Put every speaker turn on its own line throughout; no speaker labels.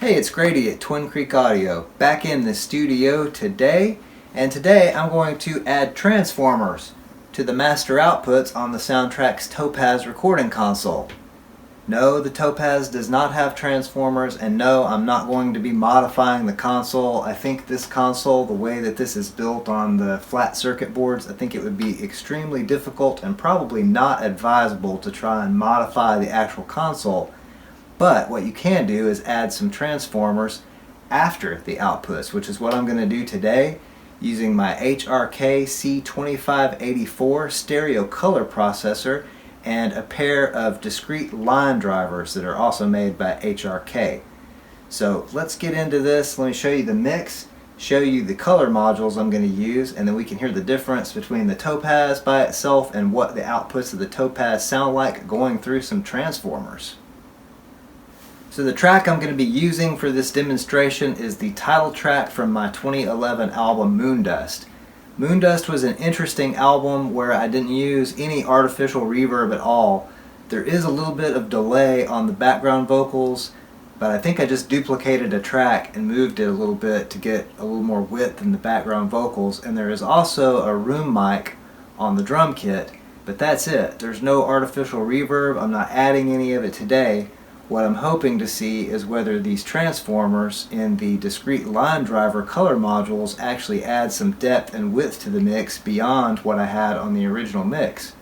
Hey, it's Grady at Twin Creek Audio, back in the studio today, and today I'm going to add transformers to the master outputs on the Soundtracs Topaz recording console. No, the Topaz does not have transformers, and no, I'm not going to be modifying the console. I think this console, the way that this is built on the flat circuit boards, I think it would be extremely difficult and probably not advisable to try and modify the actual console. But what you can do is add some transformers after the outputs, which is what I'm going to do today using my HRK C2584 stereo color processor and a pair of discrete line drivers that are also made by HRK. So let's get into this. Let me show you the mix, show you the color modules I'm going to use, and then we can hear the difference between the Topaz by itself and what the outputs of the Topaz sound like going through some transformers. So the track I'm going to be using for this demonstration is the title track from my 2011 album Moondust. Moondust was an interesting album where I didn't use any artificial reverb at all. There is a little bit of delay on the background vocals, but I think I just duplicated a track and moved it a little bit to get a little more width in the background vocals, and there is also a room mic on the drum kit, but that's it. There's no artificial reverb. I'm not adding any of it today. What I'm hoping to see is whether these transformers in the Discreet Line Driver color modules actually add some depth and width to the mix beyond what I had on the original mix.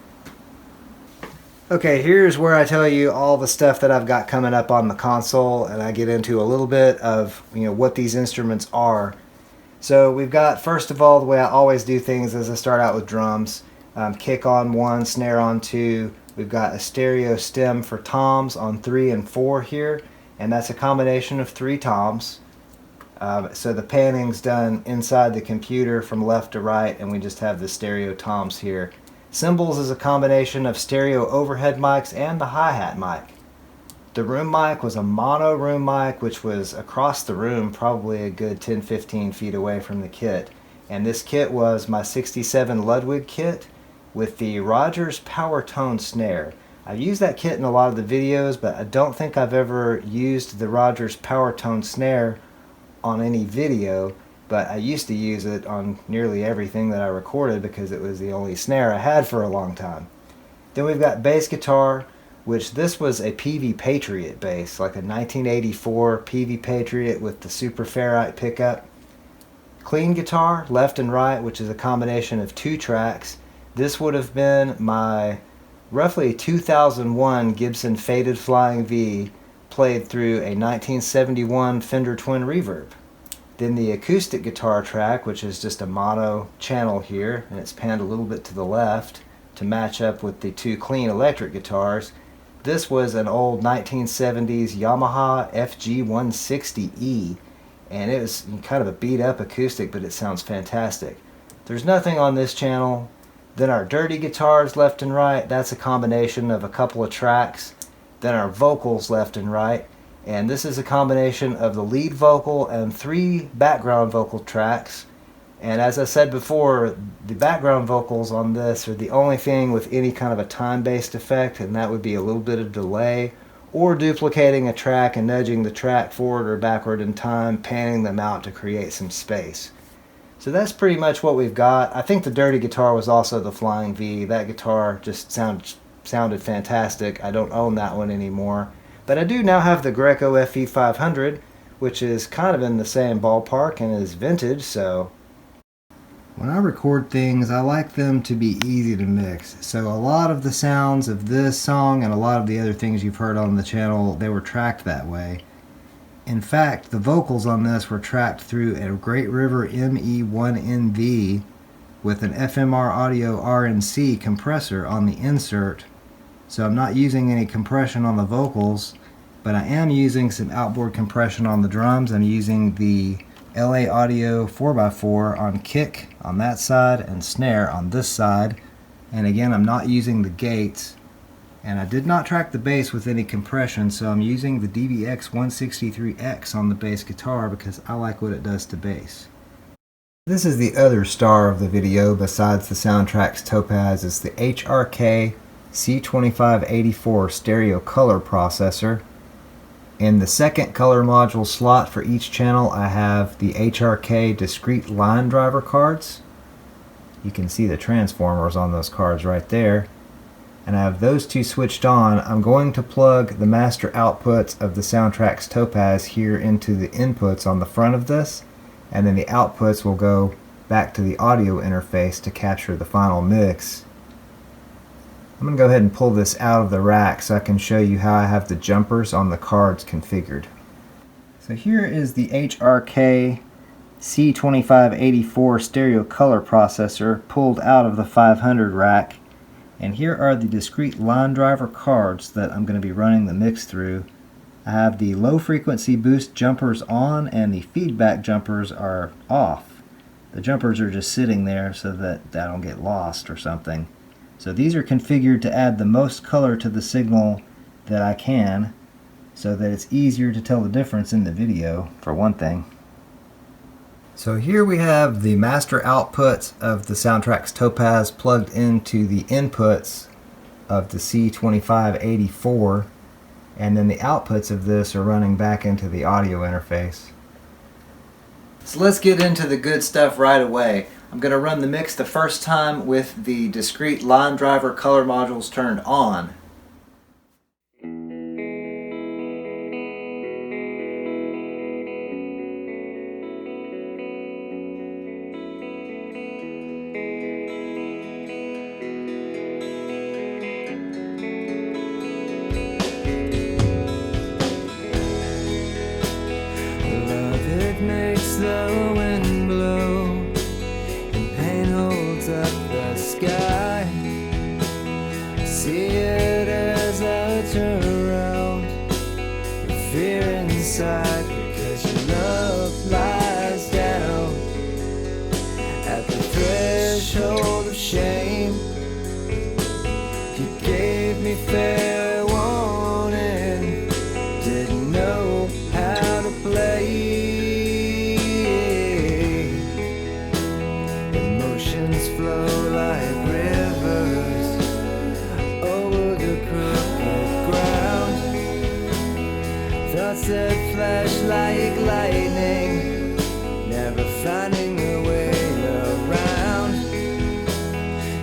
Okay, here's where I tell you all the stuff that I've got coming up on the console, and I get into a little bit of what these instruments are. So we've got, first of all, the way I always do things is I start out with drums. Kick on 1, snare on 2. We've got a stereo stem for toms on 3 and 4 here, and that's a combination of 3 toms. So the panning's done inside the computer from left to right, and we just have the stereo toms here. Cymbals is a combination of stereo overhead mics and the hi-hat mic. The room mic was a mono room mic, which was across the room, probably a good 10-15 feet away from the kit. And this kit was my 67 Ludwig kit with the Rogers Power Tone snare. I've used that kit in a lot of the videos, but I don't think I've ever used the Rogers Power Tone snare on any video, but I used to use it on nearly everything that I recorded because it was the only snare I had for a long time. Then we've got bass guitar, which this was a PV Patriot bass, like a 1984 PV Patriot with the Super Ferrite pickup. Clean guitar, left and right, which is a combination of 2 tracks. This would have been my roughly 2001 Gibson Faded Flying V played through a 1971 Fender Twin Reverb. Then the acoustic guitar track, which is just a mono channel here, and it's panned a little bit to the left to match up with the 2 clean electric guitars. This was an old 1970s Yamaha FG160E, and it was kind of a beat up acoustic, but it sounds fantastic. There's nothing on this channel. Then our dirty guitars left and right, that's a combination of a couple of tracks. Then our vocals left and right, and this is a combination of the lead vocal and 3 background vocal tracks. And as I said before, the background vocals on this are the only thing with any kind of a time-based effect, and that would be a little bit of delay, or duplicating a track and nudging the track forward or backward in time, panning them out to create some space. So that's pretty much what we've got. I think the dirty guitar was also the Flying V. That guitar just sounded fantastic. I don't own that one anymore. But I do now have the Greco FE500, which is kind of in the same ballpark and is vintage, so when I record things, I like them to be easy to mix. So a lot of the sounds of this song and a lot of the other things you've heard on the channel, they were tracked that way. In fact, the vocals on this were tracked through a Great River ME1NV with an FMR Audio RNC compressor on the insert. So I'm not using any compression on the vocals, but I am using some outboard compression on the drums. I'm using the LA Audio 4x4 on kick on that side and snare on this side. And again, I'm not using the gates. And I did not track the bass with any compression, so I'm using the DBX 163X on the bass guitar because I like what it does to bass. This is the other star of the video besides the Soundtracs Topaz. It's the HRK C2584 stereo color processor. In the second color module slot for each channel, I have the HRK Discreet Line Driver cards. You can see the transformers on those cards right there. And I have those two switched on. I'm going to plug the master outputs of the Soundtracs Topaz here into the inputs on the front of this, and then the outputs will go back to the audio interface to capture the final mix. I'm going to go ahead and pull this out of the rack so I can show you how I have the jumpers on the cards configured. So here is the HRK C2584 stereo color processor pulled out of the 500 rack. And here are the discrete line driver cards that I'm going to be running the mix through. I have the low frequency boost jumpers on and the feedback jumpers are off. The jumpers are just sitting there so that I don't get lost or something. So these are configured to add the most color to the signal that I can, so that it's easier to tell the difference in the video, for one thing. So here we have the master outputs of the Soundtracs Topaz plugged into the inputs of the C2584, and then the outputs of this are running back into the audio interface. So let's get into the good stuff right away. I'm going to run the mix the first time with the discrete line driver color modules turned on.
Makes the wind blow and pain holds up the sky. I see it as I turn around, the fear inside, because your love lies down at the threshold of shame. You gave me fair warning, didn't know how to play. Flow like rivers over the crooked ground. Thoughts that flash like lightning, never finding a way around.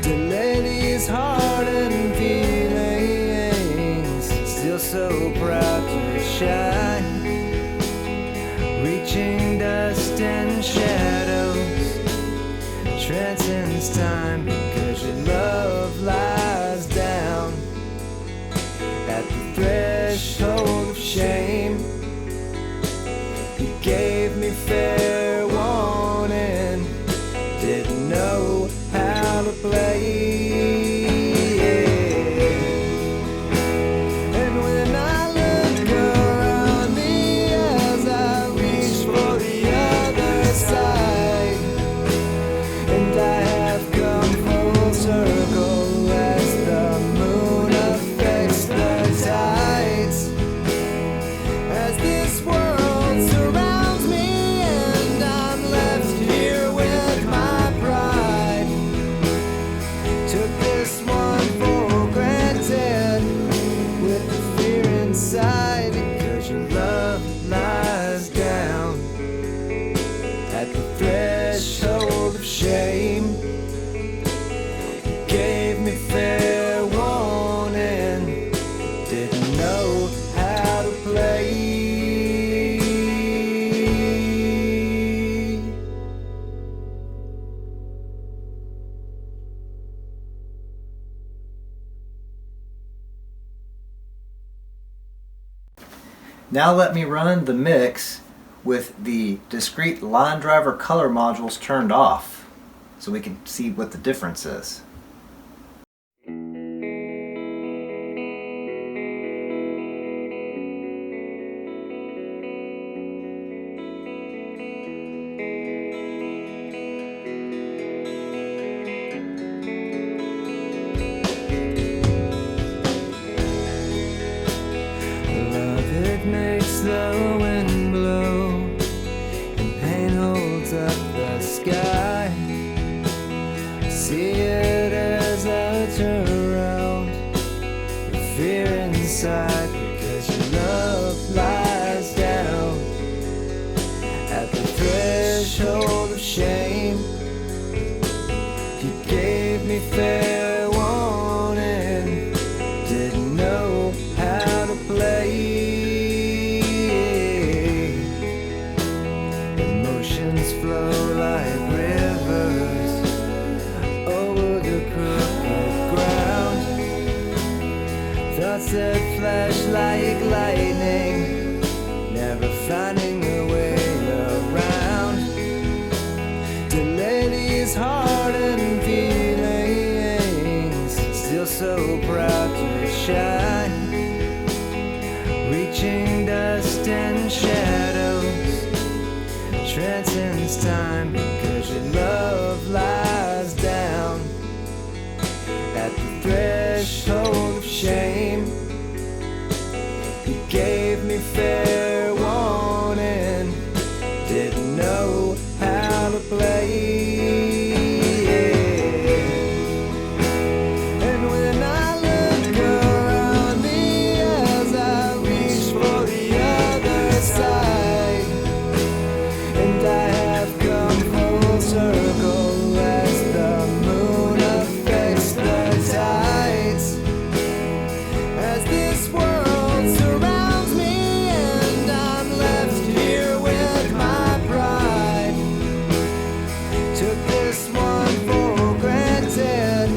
Delay these hardened feelings, still so proud to shine. Reaching dust and shadows, transcends time, because your love lies down at the threshold of shame. You gave me fair warning, didn't know how to play. And when I look around me as I reach for the other side, and I have come full circle as the moon affects the tides, as this world surrounds me and I'm left here with my pride. Took this one for granted with the fear inside, because your love lies down at the threshold of shame. You gave me fair warning, didn't know how to play.
Now let me run the mix with the discrete line driver color modules turned off, so we can see what the difference is.
Makes the wind blow and pain holds up the sky. I see it as I turn around, the fear inside, because your love lies so proud to shine, reaching dust and shadows, transcends time, because your love lies down at the threshold of shame. You gave me fair warning, didn't know how to play. And when I look around me as I reach for the other side, and I have come full circle as the moon affects the tides, as this world surrounds me and I'm left here with my pride. Took this one for granted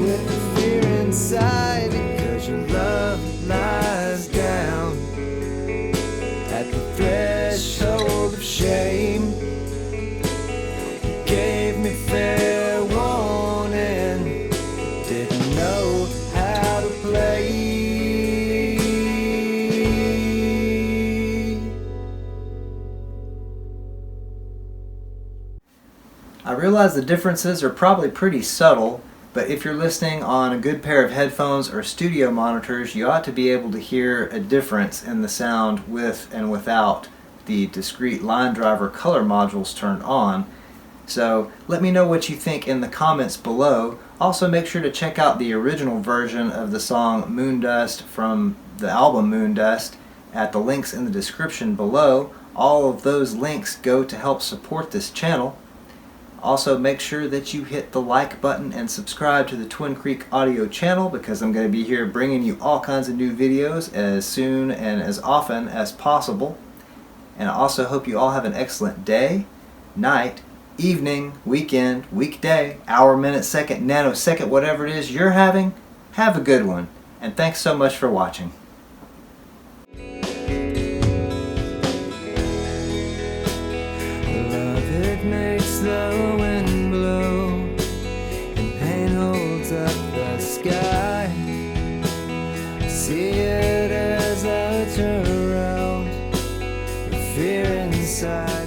with the fear inside, because your love lies down at the threshold of shame. You gave me fair warning, didn't know how to play.
I realize the differences are probably pretty subtle, but if you're listening on a good pair of headphones or studio monitors, you ought to be able to hear a difference in the sound with and without the Discreet Line Driver color modules turned on. So let me know what you think in the comments below. Also, make sure to check out the original version of the song Moondust from the album Moondust at the links in the description below. All of those links go to help support this channel. Also, make sure that you hit the like button and subscribe to the Twin Creek Audio channel, because I'm going to be here bringing you all kinds of new videos as soon and as often as possible. And I also hope you all have an excellent day, night, evening, weekend, weekday, hour, minute, second, nanosecond, whatever it is you're having. Have a good one, and thanks so much for watching.
Love, it makes the wind blow, and pain holds up the sky. I see it as I turn around, the fear inside.